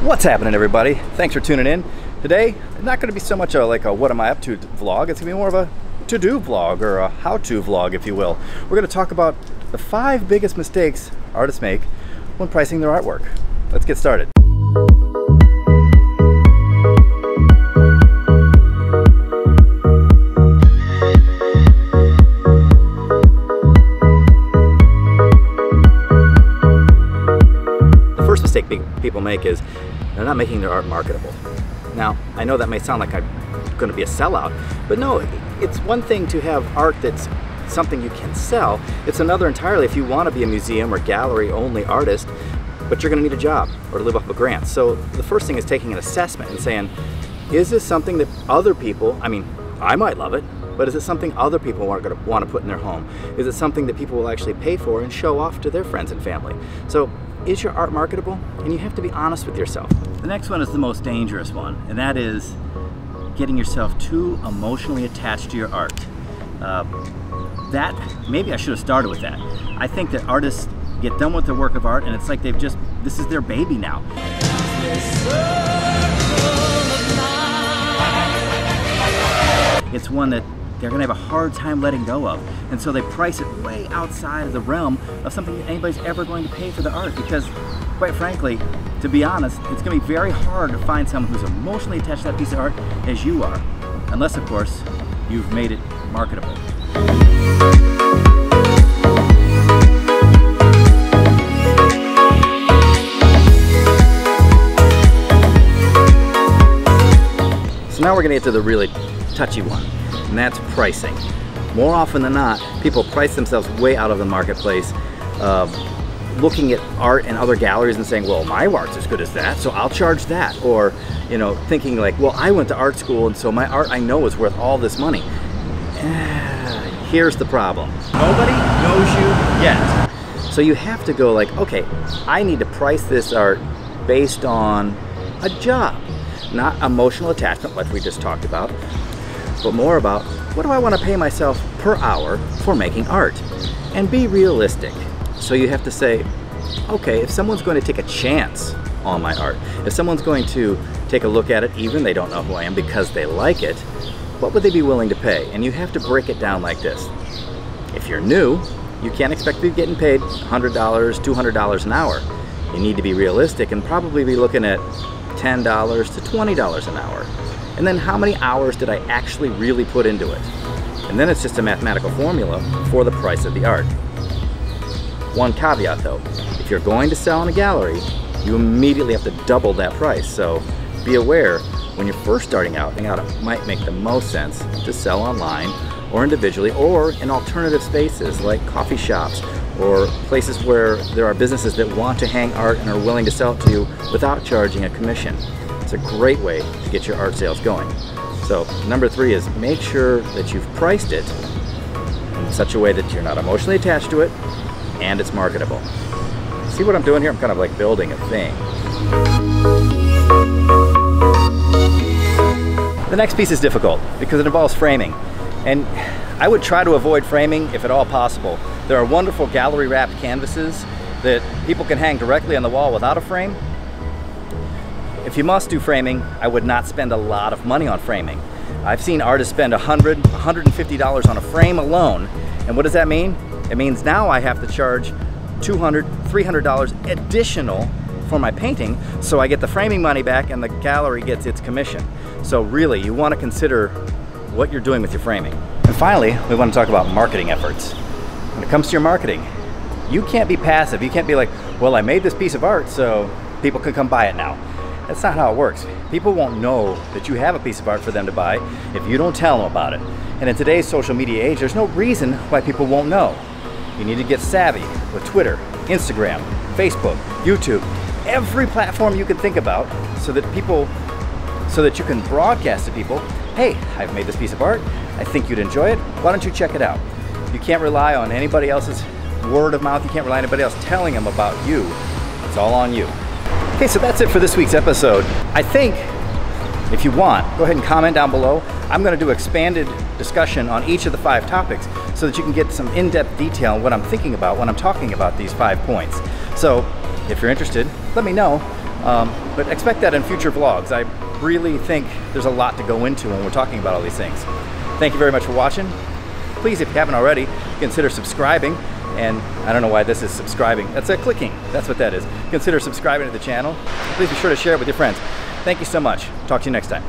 What's happening, everybody? Thanks for tuning in. Today, it's not going to be so much like a what am I up to vlog. It's going to be more of a to-do vlog, or a how-to vlog, if you will. We're going to talk about the 5 biggest mistakes artists make when pricing their artwork. Let's get started. The first mistake people make is they're not making their art marketable. Now, I know that may sound like I'm going to be a sellout, but no, it's one thing to have art that's something you can sell. It's another entirely if you want to be a museum or gallery only artist, but you're going to need a job or to live off a grant. So the first thing is taking an assessment and saying, is this something that other people, I mean, I might love it, but is it something other people are going to want to put in their home? Is it something that people will actually pay for and show off to their friends and family? So is your art marketable? And you have to be honest with yourself. The next one is the most dangerous one, and that is getting yourself too emotionally attached to your art. Maybe I should have started with that. I think that artists get done with their work of art and it's like this is their baby now. It's one that they're gonna have a hard time letting go of. And so they price it way outside of the realm of something that anybody's ever going to pay for the art, because quite frankly, to be honest, it's gonna be very hard to find someone who's emotionally attached to that piece of art as you are. Unless, of course, you've made it marketable. So now we're gonna get to the really touchy one, and that's pricing. More often than not, people price themselves way out of the marketplace, looking at art and other galleries and saying, well, my art's as good as that, so I'll charge that. Or, you know, thinking like, well, I went to art school and so my art I know is worth all this money. Here's the problem. Nobody knows you yet. So you have to go like, okay, I need to price this art based on a job, not emotional attachment, like we just talked about, but more about what do I want to pay myself per hour for making art, and be realistic. So you have to say, okay, if someone's going to take a chance on my art, if someone's going to take a look at it, even they don't know who I am, because they like it, what would they be willing to pay? And you have to break it down like this. If you're new, you can't expect to be getting paid $100, $200 an hour. You need to be realistic and probably be looking at $10 to $20 an hour. And then how many hours did I actually really put into it? And then it's just a mathematical formula for the price of the art. One caveat though, if you're going to sell in a gallery, you immediately have to double that price. So be aware, when you're first starting out, it might make the most sense to sell online or individually, or in alternative spaces like coffee shops or places where there are businesses that want to hang art and are willing to sell it to you without charging a commission. It's a great way to get your art sales going. So number 3 is make sure that you've priced it in such a way that you're not emotionally attached to it and it's marketable. See what I'm doing here? I'm kind of like building a thing. The next piece is difficult because it involves framing. And I would try to avoid framing if at all possible. There are wonderful gallery wrapped canvases that people can hang directly on the wall without a frame. If you must do framing, I would not spend a lot of money on framing. I've seen artists spend $100, $150 on a frame alone. And what does that mean? It means now I have to charge $200, $300 additional for my painting, so I get the framing money back and the gallery gets its commission. So really, you want to consider what you're doing with your framing. And finally, we want to talk about marketing efforts. When it comes to your marketing, you can't be passive. You can't be like, well, I made this piece of art so people can come buy it now. That's not how it works. People won't know that you have a piece of art for them to buy if you don't tell them about it. And in today's social media age, there's no reason why people won't know. You need to get savvy with Twitter, Instagram, Facebook, YouTube, every platform you can think about, so that you can broadcast to people, hey, I've made this piece of art, I think you'd enjoy it, why don't you check it out? You can't rely on anybody else's word of mouth, you can't rely on anybody else telling them about you. It's all on you. Okay, so that's it for this week's episode. I think, if you want, go ahead and comment down below. I'm going to do expanded discussion on each of the 5 topics so that you can get some in-depth detail on what I'm thinking about when I'm talking about these 5 points. So if you're interested, let me know. But expect that in future vlogs. I really think there's a lot to go into when we're talking about all these things. Thank you very much for watching. Please, if you haven't already, consider subscribing. And I don't know why this is subscribing. That's clicking. That's what that is. Consider subscribing to the channel. Please be sure to share it with your friends. Thank you so much. Talk to you next time.